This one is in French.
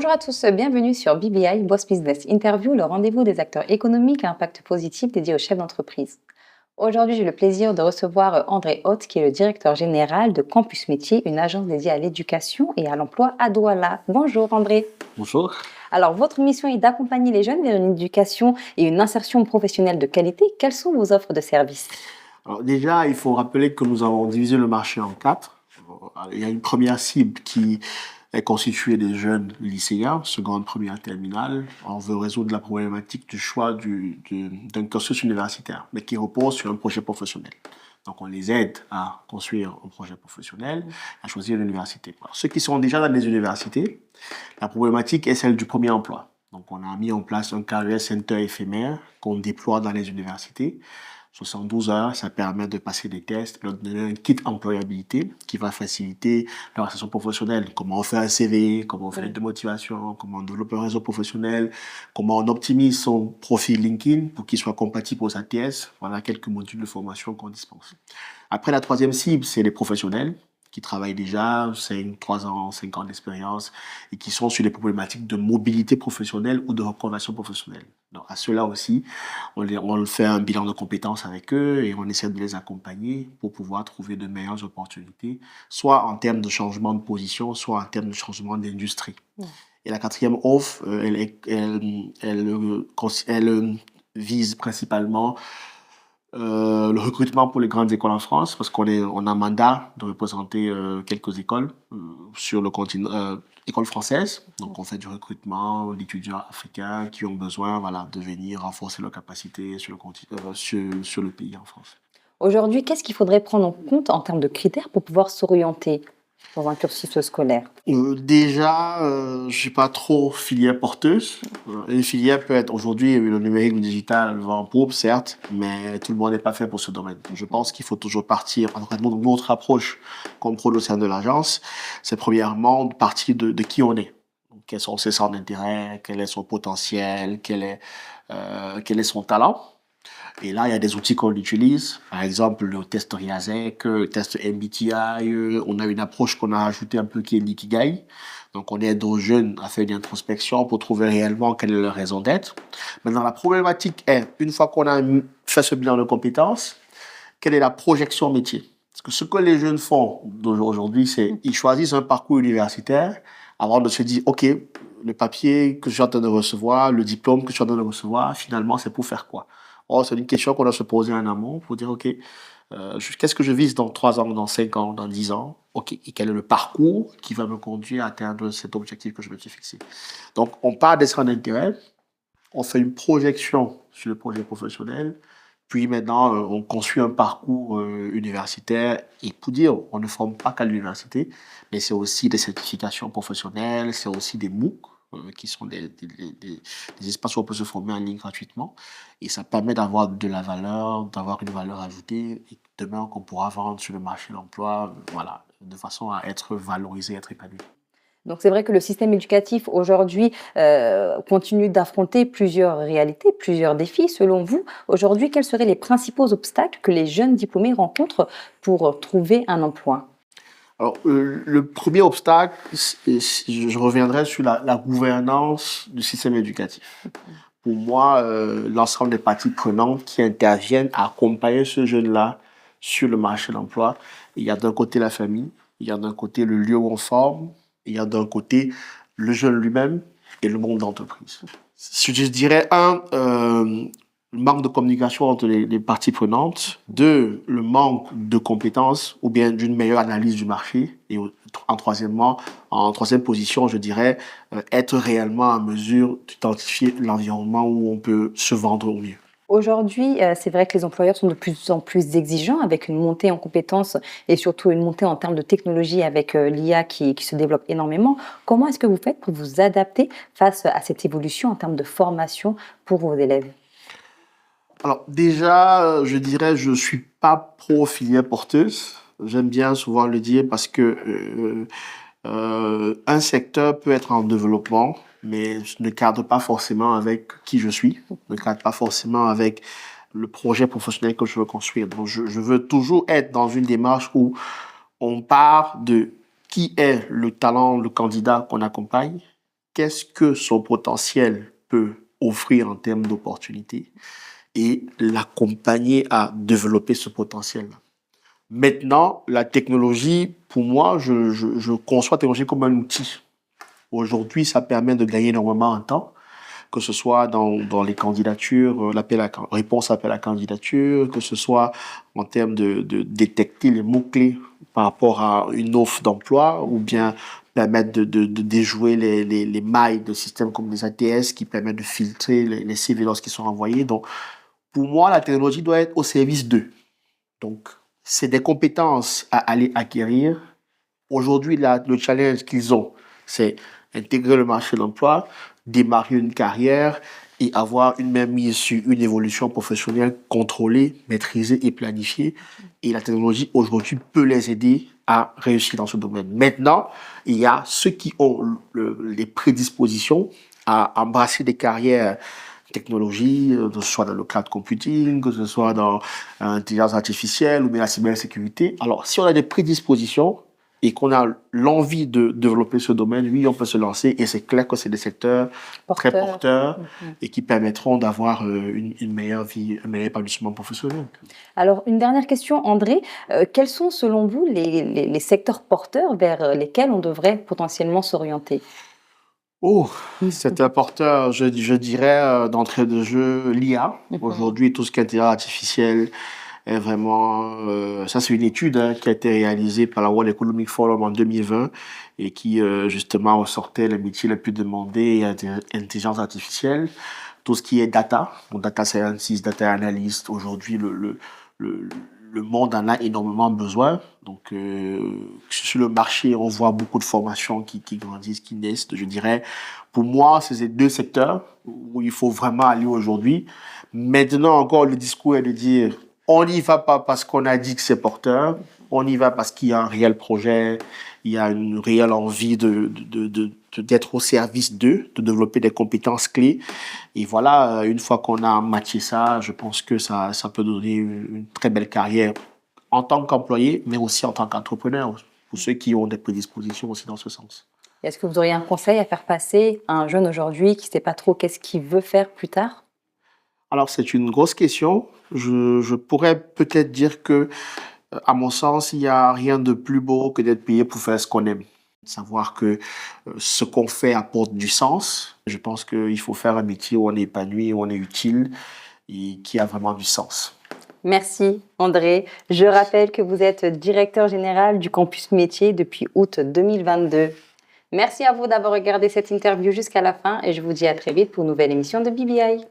Bonjour à tous, bienvenue sur BBI Boss Business Interview, le rendez-vous des acteurs économiques à impact positif dédié aux chefs d'entreprise. Aujourd'hui, j'ai le plaisir de recevoir André Hoth, qui est le directeur général de Campus Métier, une agence dédiée à l'éducation et à l'emploi à Douala. Bonjour André. Bonjour. Alors, votre mission est d'accompagner les jeunes vers une éducation et une insertion professionnelle de qualité. Quelles sont vos offres de services? Alors déjà, il faut rappeler que nous avons divisé le marché en quatre. Il y a une première cible qui est constituée des jeunes lycéens, seconde, première, terminale. On veut résoudre la problématique du choix d'un cursus universitaire, mais qui repose sur un projet professionnel. Donc, on les aide à construire un projet professionnel, à choisir l'université. Alors, ceux qui sont déjà dans les universités, la problématique est celle du premier emploi. Donc, on a mis en place un career center éphémère qu'on déploie dans les universités. 72 heures, ça permet de passer des tests, de donner un kit employabilité qui va faciliter leur insertion professionnelle. Comment on fait un CV, comment on fait une lettre de motivation, comment on développe un réseau professionnel, comment on optimise son profil LinkedIn pour qu'il soit compatible aux ATS. Voilà quelques modules de formation qu'on dispense. Après, la troisième cible, c'est les professionnels qui travaillent déjà 3 ans, 5 ans d'expérience et qui sont sur des problématiques de mobilité professionnelle ou de reconversion professionnelle. Donc, à ceux-là aussi, on fait un bilan de compétences avec eux et on essaie de les accompagner pour pouvoir trouver de meilleures opportunités, soit en termes de changement de position, soit en termes de changement d'industrie. Et la quatrième offre, elle vise principalement le recrutement pour les grandes écoles en France, parce on a mandat de représenter quelques écoles sur le continent, écoles françaises. Donc, on fait du recrutement d'étudiants africains qui ont besoin, voilà, de venir renforcer leurs capacités sur le pays en France. Aujourd'hui, qu'est-ce qu'il faudrait prendre en compte en termes de critères pour pouvoir s'orienter dans un cursus scolaire? Déjà, je ne suis pas trop filière porteuse. Une filière peut être aujourd'hui, le numérique, le digital, le vent en poupe, certes, mais tout le monde n'est pas fait pour ce domaine. Je pense qu'il faut toujours partir, en tout cas, notre approche comme pro au sein de l'agence, c'est premièrement de partir de qui on est. Donc, quels sont ses centres d'intérêt, quel est son potentiel, quel est son talent. Et là, il y a des outils qu'on utilise. Par exemple, le test RIASEC, le test MBTI. On a une approche qu'on a ajoutée un peu qui est l'Ikigai. Donc, on aide aux jeunes à faire une introspection pour trouver réellement quelle est leur raison d'être. Maintenant, la problématique est, une fois qu'on a fait ce bilan de compétences, quelle est la projection métier? Parce que ce que les jeunes font aujourd'hui, c'est qu'ils choisissent un parcours universitaire avant de se dire, OK, le papier que je suis en train de recevoir, le diplôme que je suis en train de recevoir, finalement, c'est pour faire quoi? Or, c'est une question qu'on doit se poser en amont pour dire, OK, qu'est-ce que je vise dans 3 ans, dans 5 ans, dans 10 ans? OK, et quel est le parcours qui va me conduire à atteindre cet objectif que je me suis fixé? Donc, on part des centres d'intérêt, on fait une projection sur le projet professionnel, puis maintenant, on construit un parcours universitaire. Et pour dire, on ne forme pas qu'à l'université, mais c'est aussi des certifications professionnelles, c'est aussi des MOOC, qui sont des espaces où on peut se former en ligne gratuitement. Et ça permet d'avoir de la valeur, d'avoir une valeur ajoutée, et demain qu'on pourra vendre sur le marché de l'emploi, voilà, de façon à être valorisé, être épanoui. Donc c'est vrai que le système éducatif aujourd'hui continue d'affronter plusieurs réalités, plusieurs défis. Selon vous, aujourd'hui, quels seraient les principaux obstacles que les jeunes diplômés rencontrent pour trouver un emploi? Alors, le premier obstacle, je reviendrai sur la gouvernance du système éducatif. Pour moi, l'ensemble des parties prenantes qui interviennent à accompagner ce jeune-là sur le marché de l'emploi, il y a d'un côté la famille, il y a d'un côté le lieu où on forme, il y a d'un côté le jeune lui-même et le monde d'entreprise. Je dirais, le manque de communication entre les parties prenantes. Deux, le manque de compétences ou bien d'une meilleure analyse du marché. Et en troisième position, je dirais, être réellement en mesure d'identifier l'environnement où on peut se vendre au mieux. Aujourd'hui, c'est vrai que les employeurs sont de plus en plus exigeants avec une montée en compétences et surtout une montée en termes de technologie avec l'IA qui se développe énormément. Comment est-ce que vous faites pour vous adapter face à cette évolution en termes de formation pour vos élèves? Alors déjà, je dirais, je suis pas pro filière porteuse. J'aime bien souvent le dire parce que un secteur peut être en développement, mais ne cadre pas forcément avec qui je suis, ne cadre pas forcément avec le projet professionnel que je veux construire. Donc, je veux toujours être dans une démarche où on part de qui est le talent, le candidat qu'on accompagne, qu'est-ce que son potentiel peut offrir en termes d'opportunités et l'accompagner à développer ce potentiel-là. Maintenant, la technologie, pour moi, je conçois la technologie comme un outil. Aujourd'hui, ça permet de gagner énormément en temps, que ce soit dans les candidatures, réponse à appel à candidature, que ce soit en termes de détecter les mots-clés par rapport à une offre d'emploi, ou bien permettre de déjouer les mailles de systèmes comme les ATS qui permettent de filtrer les CV lorsqu'ils sont envoyés. Donc, pour moi, la technologie doit être au service d'eux. Donc, c'est des compétences à aller acquérir. Aujourd'hui, le challenge qu'ils ont, c'est intégrer le marché de l'emploi, démarrer une carrière et avoir une mainmise sur une évolution professionnelle contrôlée, maîtrisée et planifiée. Et la technologie, aujourd'hui, peut les aider à réussir dans ce domaine. Maintenant, il y a ceux qui ont les prédispositions à embrasser des carrières technologie, que ce soit dans le cloud computing, que ce soit dans l'intelligence artificielle ou bien la cybersécurité. Alors, si on a des prédispositions et qu'on a l'envie de développer ce domaine, oui, on peut se lancer et c'est clair que c'est des secteurs très porteurs et qui permettront d'avoir une meilleure vie, un meilleur épanouissement professionnel. Alors, une dernière question, André. Quels sont, selon vous, les secteurs porteurs vers lesquels on devrait potentiellement s'orienter? Oh, c'est un porteur, je dirais, d'entrée de jeu, l'IA. Aujourd'hui, tout ce qui est intelligence artificielle est vraiment... ça, c'est une étude qui a été réalisée par la World Economic Forum en 2020 et qui, justement, ressortait les métiers les plus demandés et intelligence artificielle. Tout ce qui est data, donc data scientist, data analyst, aujourd'hui, le monde en a énormément besoin. Donc, sur le marché, on voit beaucoup de formations qui grandissent, qui naissent. Je dirais, pour moi, c'est ces deux secteurs où il faut vraiment aller aujourd'hui. Maintenant, encore, le discours est de dire, on n'y va pas parce qu'on a dit que c'est porteur, on y va parce qu'il y a un réel projet, il y a une réelle envie d'être au service d'eux, de développer des compétences clés. Et voilà, une fois qu'on a matché ça, je pense que ça peut donner une très belle carrière en tant qu'employé, mais aussi en tant qu'entrepreneur, pour ceux qui ont des prédispositions aussi dans ce sens. Est-ce que vous auriez un conseil à faire passer à un jeune aujourd'hui qui ne sait pas trop qu'est-ce qu'il veut faire plus tard? Alors, c'est une grosse question. Je pourrais peut-être dire que, à mon sens, il n'y a rien de plus beau que d'être payé pour faire ce qu'on aime. Savoir que ce qu'on fait apporte du sens. Je pense qu'il faut faire un métier où on est épanoui, où on est utile et qui a vraiment du sens. Merci André. Je rappelle que vous êtes directeur général du campus métier depuis août 2022. Merci à vous d'avoir regardé cette interview jusqu'à la fin et je vous dis à très vite pour une nouvelle émission de BBI.